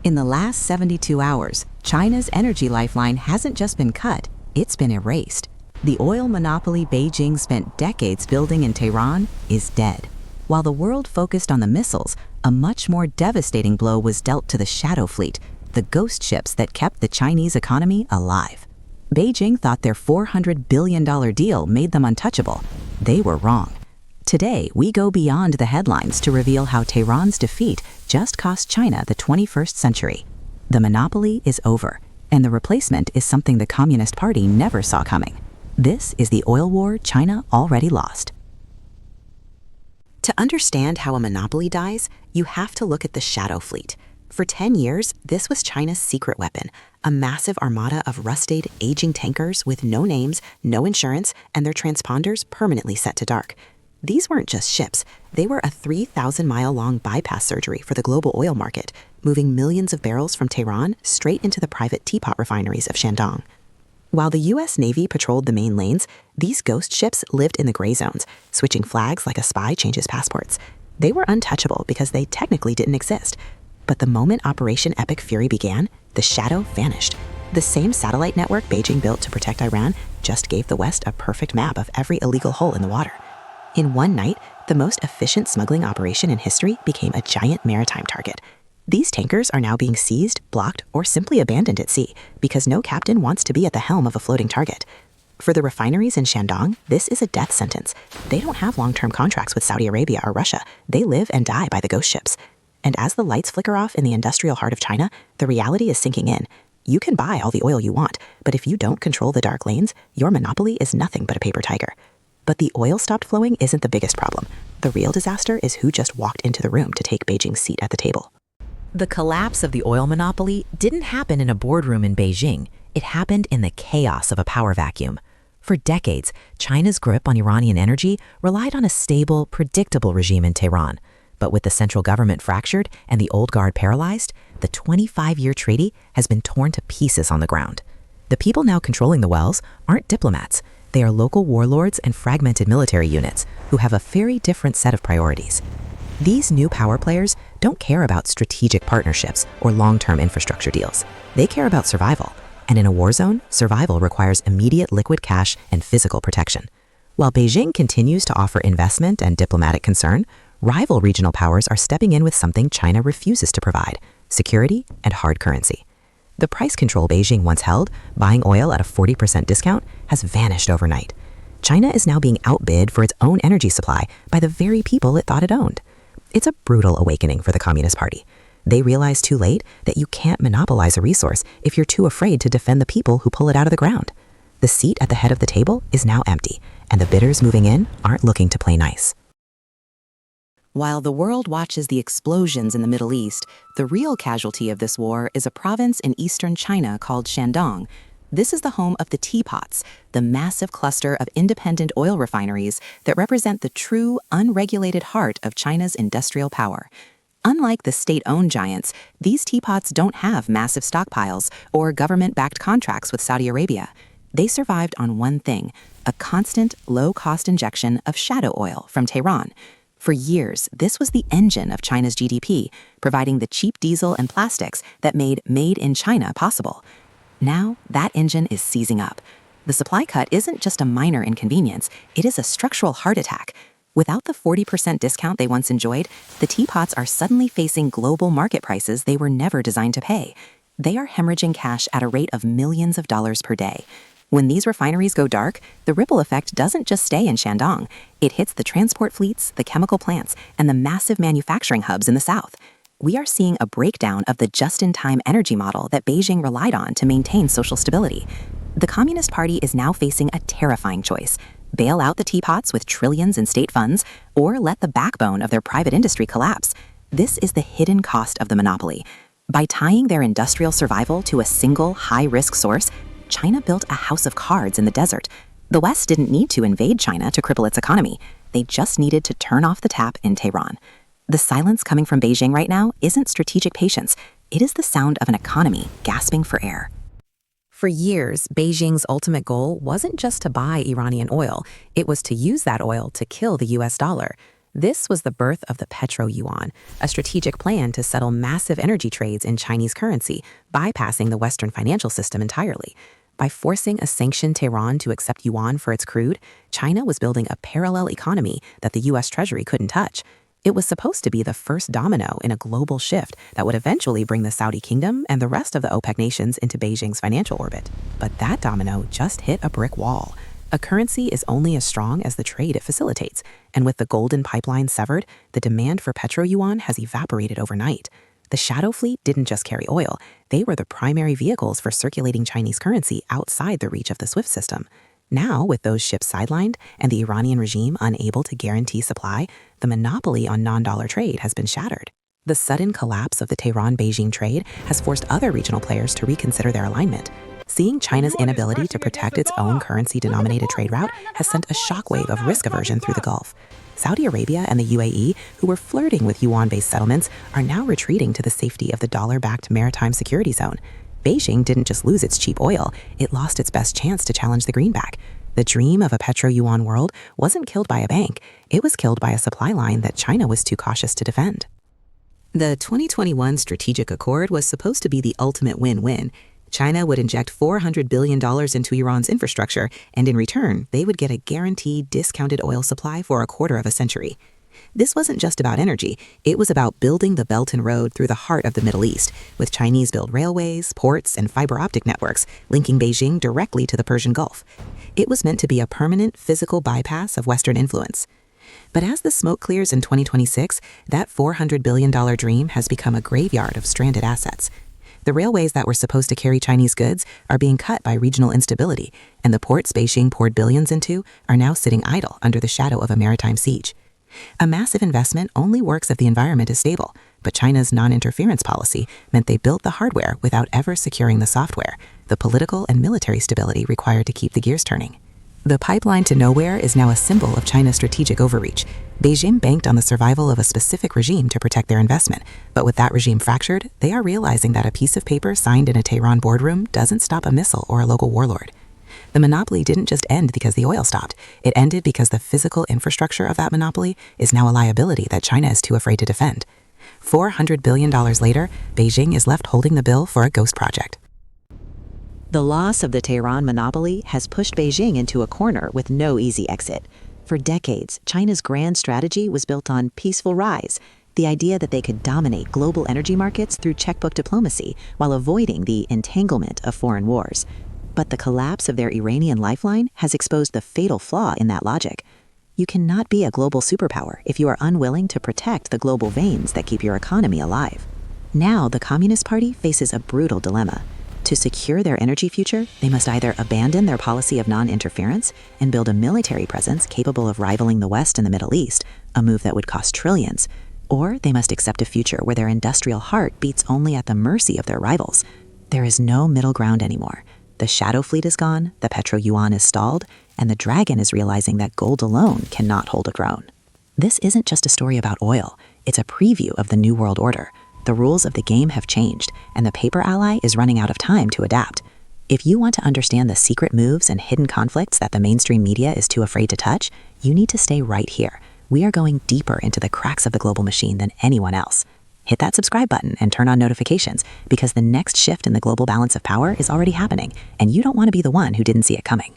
In the last 72 hours, China's energy lifeline hasn't just been cut, it's been erased. The oil monopoly Beijing spent decades building in Tehran is dead. While the world focused on the missiles, a much more devastating blow was dealt to the shadow fleet, the ghost ships that kept the Chinese economy alive. Beijing thought their $400 billion deal made them untouchable. They were wrong. Today, we go beyond the headlines to reveal how Tehran's defeat just cost China the 21st century. The monopoly is over, and the replacement is something the Communist Party never saw coming. This is the oil war China already lost. To understand how a monopoly dies, you have to look at the shadow fleet. For 10 years, this was China's secret weapon, a massive armada of rusted, aging tankers with no names, no insurance, and their transponders permanently set to dark. These weren't just ships, they were a 3,000-mile-long bypass surgery for the global oil market, moving millions of barrels from Tehran straight into the private Teapot refineries of Shandong. While the U.S. Navy patrolled the main lanes, these ghost ships lived in the gray zones, switching flags like a spy changes passports. They were untouchable because they technically didn't exist. But the moment Operation Epic Fury began, the shadow vanished. The same satellite network Beijing built to protect Iran just gave the West a perfect map of every illegal hole in the water. In one night, the most efficient smuggling operation in history became a giant maritime target. These tankers are now being seized, blocked, or simply abandoned at sea because no captain wants to be at the helm of a floating target. For the refineries in Shandong, this is a death sentence. They don't have long-term contracts with Saudi Arabia or Russia. They live and die by the ghost ships. And as the lights flicker off in the industrial heart of China, the reality is sinking in. You can buy all the oil you want, but if you don't control the dark lanes, your monopoly is nothing but a paper tiger. But the oil stopped flowing isn't the biggest problem. The real disaster is who just walked into the room to take Beijing's seat at the table. The collapse of the oil monopoly didn't happen in a boardroom in Beijing. It happened in the chaos of a power vacuum. For decades, China's grip on Iranian energy relied on a stable, predictable regime in Tehran. But with the central government fractured and the old guard paralyzed, the 25-year treaty has been torn to pieces on the ground. The people now controlling the wells aren't diplomats. They are local warlords and fragmented military units who have a very different set of priorities. These new power players don't care about strategic partnerships or long-term infrastructure deals. They care about survival. And in a war zone, survival requires immediate liquid cash and physical protection. While Beijing continues to offer investment and diplomatic concern, rival regional powers are stepping in with something China refuses to provide: security and hard currency. The price control Beijing once held, buying oil at a 40% discount, has vanished overnight. China is now being outbid for its own energy supply by the very people it thought it owned. It's a brutal awakening for the Communist Party. They realize too late that you can't monopolize a resource if you're too afraid to defend the people who pull it out of the ground. The seat at the head of the table is now empty, and the bidders moving in aren't looking to play nice. While the world watches the explosions in the Middle East, the real casualty of this war is a province in eastern China called Shandong. This is the home of the Teapots, the massive cluster of independent oil refineries that represent the true, unregulated heart of China's industrial power. Unlike the state-owned giants, these teapots don't have massive stockpiles or government-backed contracts with Saudi Arabia. They survived on one thing: a constant, low-cost injection of shadow oil from Tehran. For years, this was the engine of China's GDP, providing the cheap diesel and plastics that made Made in China possible. Now, that engine is seizing up. The supply cut isn't just a minor inconvenience, it is a structural heart attack. Without the 40% discount they once enjoyed, the teapots are suddenly facing global market prices they were never designed to pay. They are hemorrhaging cash at a rate of millions of dollars per day. When these refineries go dark, the ripple effect doesn't just stay in Shandong. It hits the transport fleets, the chemical plants, and the massive manufacturing hubs in the south. We are seeing a breakdown of the just-in-time energy model that Beijing relied on to maintain social stability. The Communist Party is now facing a terrifying choice: bail out the teapots with trillions in state funds, or let the backbone of their private industry collapse. This is the hidden cost of the monopoly. By tying their industrial survival to a single high-risk source, China built a house of cards in the desert. The West didn't need to invade China to cripple its economy. They just needed to turn off the tap in Tehran. The silence coming from Beijing right now isn't strategic patience. It is the sound of an economy gasping for air. For years, Beijing's ultimate goal wasn't just to buy Iranian oil. It was to use that oil to kill the US dollar. This was the birth of the Petro-Yuan, a strategic plan to settle massive energy trades in Chinese currency, bypassing the Western financial system entirely. By forcing a sanctioned Tehran to accept yuan for its crude, China was building a parallel economy that the U.S. Treasury couldn't touch. It was supposed to be the first domino in a global shift that would eventually bring the Saudi kingdom and the rest of the OPEC nations into Beijing's financial orbit. But that domino just hit a brick wall. A currency is only as strong as the trade it facilitates, and with the golden pipeline severed, the demand for Petro-Yuan has evaporated overnight. The shadow fleet didn't just carry oil, they were the primary vehicles for circulating Chinese currency outside the reach of the SWIFT system. Now, with those ships sidelined and the Iranian regime unable to guarantee supply, the monopoly on non-dollar trade has been shattered. The sudden collapse of the Tehran-Beijing trade has forced other regional players to reconsider their alignment. Seeing China's inability to protect its own currency-denominated trade route has sent a shockwave of risk aversion through the Gulf. Saudi Arabia and the UAE, who were flirting with yuan-based settlements, are now retreating to the safety of the dollar-backed maritime security zone. Beijing didn't just lose its cheap oil, it lost its best chance to challenge the greenback. The dream of a Petro-Yuan world wasn't killed by a bank, it was killed by a supply line that China was too cautious to defend. The 2021 Strategic Accord was supposed to be the ultimate win-win. China would inject $400 billion into Iran's infrastructure, and in return, they would get a guaranteed discounted oil supply for a quarter of a century. This wasn't just about energy, it was about building the Belt and Road through the heart of the Middle East, with Chinese-built railways, ports, and fiber optic networks linking Beijing directly to the Persian Gulf. It was meant to be a permanent physical bypass of Western influence. But as the smoke clears in 2026, that $400 billion dream has become a graveyard of stranded assets. The railways that were supposed to carry Chinese goods are being cut by regional instability, and the ports Beijing poured billions into are now sitting idle under the shadow of a maritime siege. A massive investment only works if the environment is stable, but China's non-interference policy meant they built the hardware without ever securing the software, the political and military stability required to keep the gears turning. The pipeline to nowhere is now a symbol of China's strategic overreach. Beijing banked on the survival of a specific regime to protect their investment, but with that regime fractured, they are realizing that a piece of paper signed in a Tehran boardroom doesn't stop a missile or a local warlord. The monopoly didn't just end because the oil stopped. It ended because the physical infrastructure of that monopoly is now a liability that China is too afraid to defend. $400 billion later, Beijing is left holding the bill for a ghost project. The loss of the Tehran monopoly has pushed Beijing into a corner with no easy exit. For decades, China's grand strategy was built on peaceful rise, the idea that they could dominate global energy markets through checkbook diplomacy while avoiding the entanglement of foreign wars. But the collapse of their Iranian lifeline has exposed the fatal flaw in that logic. You cannot be a global superpower if you are unwilling to protect the global veins that keep your economy alive. Now, the Communist Party faces a brutal dilemma. To secure their energy future, they must either abandon their policy of non-interference and build a military presence capable of rivaling the West in the Middle East, a move that would cost trillions, or they must accept a future where their industrial heart beats only at the mercy of their rivals. There is no middle ground anymore. The shadow fleet is gone, the Petro-Yuan is stalled, and the dragon is realizing that gold alone cannot hold a throne. This isn't just a story about oil, it's a preview of the New World Order. The rules of the game have changed, and the paper ally is running out of time to adapt. If you want to understand the secret moves and hidden conflicts that the mainstream media is too afraid to touch, you need to stay right here. We are going deeper into the cracks of the global machine than anyone else. Hit that subscribe button and turn on notifications, because the next shift in the global balance of power is already happening, and you don't want to be the one who didn't see it coming.